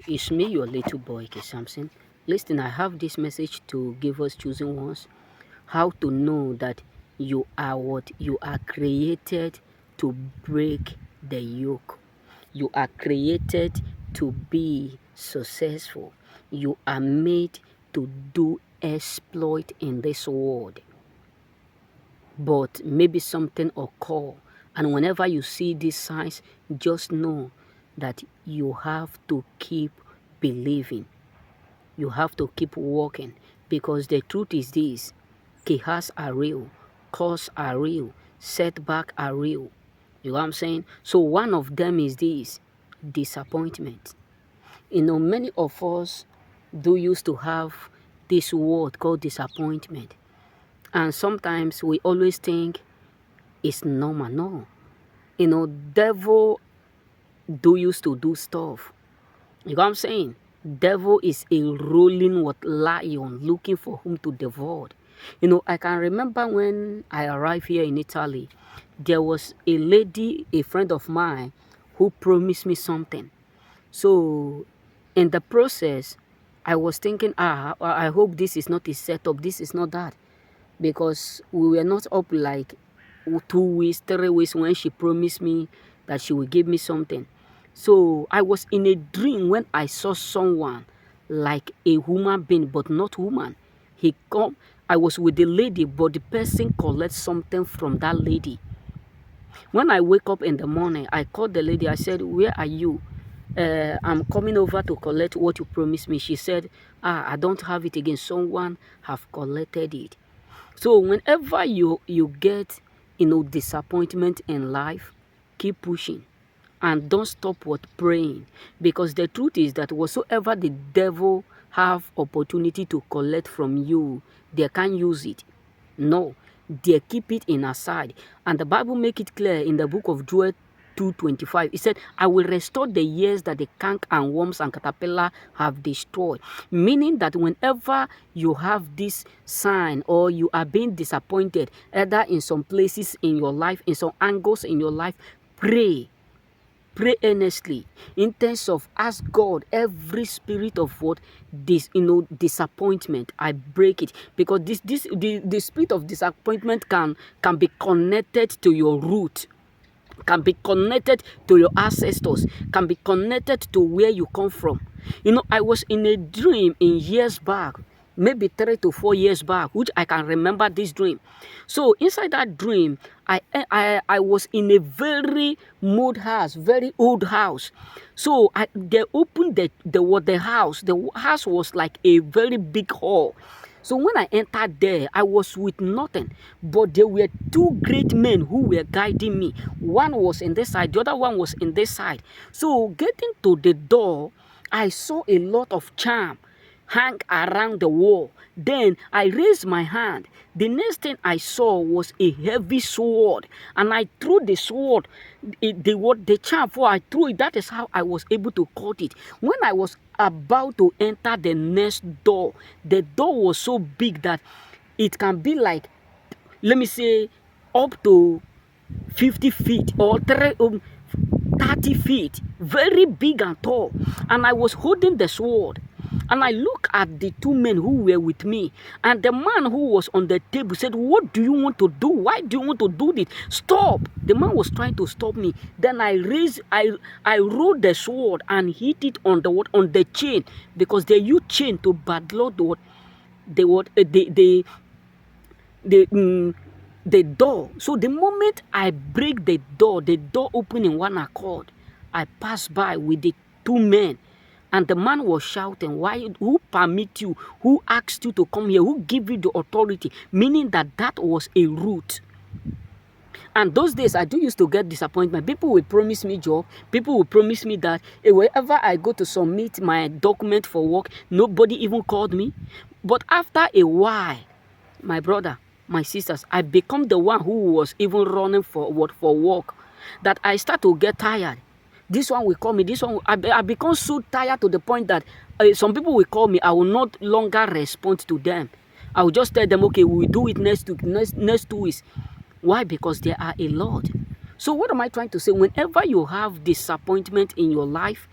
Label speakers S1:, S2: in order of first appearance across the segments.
S1: It's me, your little boy, K. Samson. Listen, I have this message to give us choosing ones. How to know that you are what? You are created to break the yoke. You are created to be successful. You are made to do exploit in this world. But maybe something occur, and whenever you see these signs, just know that you have to keep believing. You have to keep walking, because the truth is this: chaos are real, curse are real, setback are real. You know what I'm saying? So one of them is this: disappointment. Many of us do used to have this word called disappointment, and sometimes we always think it's normal. No, devil do used to do stuff. You know what I'm saying? Devil is a rolling what lion looking for whom to devour. I can remember when I arrived here in Italy, there was a lady, a friend of mine, who promised me something. So in the process, I was thinking, I hope this is not a setup, this is not that. Because we were not up like 2 weeks, 3 weeks when she promised me that she would give me something. So I was in a dream when I saw someone like a human being, but not woman. I was with the lady, but the person collects something from that lady. When I wake up in the morning, I called the lady. I said, "Where are you? I'm coming over to collect what you promised me." She said, I don't have it again. Someone have collected it. So whenever you get disappointment in life, keep pushing and don't stop praying, because the truth is that whatsoever the devil have opportunity to collect from you, they can't use it. No, they keep it in aside. And the Bible make it clear in the book of Joel 2:25. It said, "I will restore the years that the cank and worms and caterpillar have destroyed." Meaning that whenever you have this sign or you are being disappointed, either in some places in your life, in some angles in your life, pray. Pray earnestly in terms of ask God every spirit of disappointment. I break it, because the spirit of disappointment can be connected to your root, can be connected to your ancestors, can be connected to where you come from. I was in a dream in years back, maybe 3 to 4 years back, which I can remember this dream. So inside that dream, I was in a very old house, very old house. So they opened the house. The house was like a very big hall. So when I entered there, I was with nothing, but there were 2 great men who were guiding me. One was in this side, the other one was in this side. So getting to the door, I saw a lot of charm hang around the wall. Then I raised my hand. The next thing I saw was a heavy sword, and I threw the sword. The charm for I threw it. That is how I was able to cut it. When I was about to enter the next door, the door was so big that it can be like, let me say, up to 50 feet or 30 feet, very big and tall. And I was holding the sword, and I looked at the 2 men who were with me, and the man who was on the table said, "What do you want to do? Why do you want to do this? Stop!" The man was trying to stop me. Then I rolled the sword and hit it on the chain, because they use chain to padlock the door. So the moment I break the door opened in one accord. I passed by with the 2 men, and the man was shouting, "Who permit you? Who asked you to come here? Who give you the authority?" Meaning that was a root. And those days, I do used to get disappointment. People will promise me job. People will promise me that wherever I go to submit my document for work, nobody even called me. But after a while, my brother, my sisters, I become the one who was even running for work, that I start to get tired. This one will call me, this one, I become so tired to the point that some people will call me, I will not longer respond to them. I will just tell them, okay, we will do it next 2 weeks. Why? Because there are a lot. So what am I trying to say? Whenever you have disappointment in your life,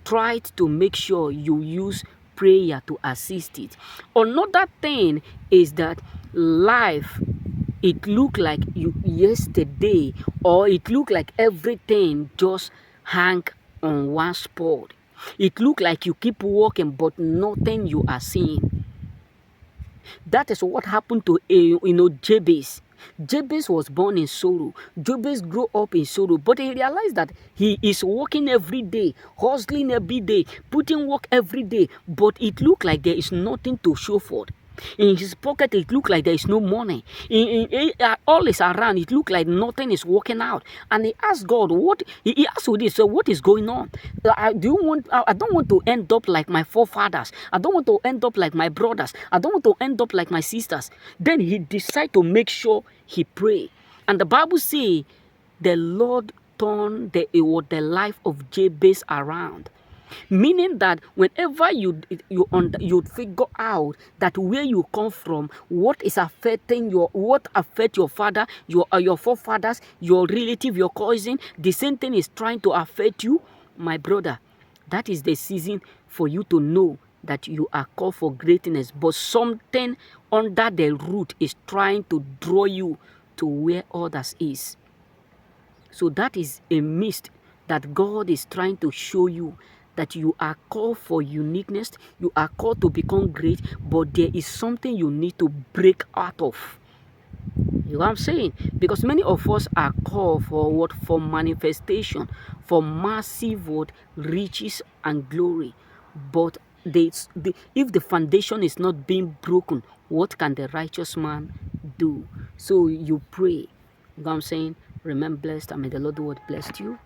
S1: try to make sure you use prayer to assist it. Another thing is that life, it look like you yesterday, or it look like everything just hang on one spot. It look like you keep walking but nothing you are seeing. That is what happened to Jabez. Jabez was born in sorrow. Jabez grew up in sorrow, but he realized that he is working every day, hustling every day, putting work every day, but it looked like there is nothing to show for it. In his pocket, it looked like there is no money. All is around, it looked like nothing is working out. And he asked God, what? He asked with this, so what is going on? I don't want to end up like my forefathers. I don't want to end up like my brothers. I don't want to end up like my sisters. Then he decided to make sure he pray. And the Bible says the Lord turned the life of Jabez around. Meaning that whenever you figure out that where you come from, what affect your father, your forefathers, your relative, your cousin, the same thing is trying to affect you, my brother. That is the season for you to know that you are called for greatness, but something under the root is trying to draw you to where others is. So that is a mist that God is trying to show you, that you are called for uniqueness, you are called to become great, but there is something you need to break out of. You know what I'm saying? Because many of us are called for what? For manifestation, for massive what? Riches and glory. But if the foundation is not being broken, what can the righteous man do? So you pray. You know what I'm saying? Remain blessed, and may the Lord bless you.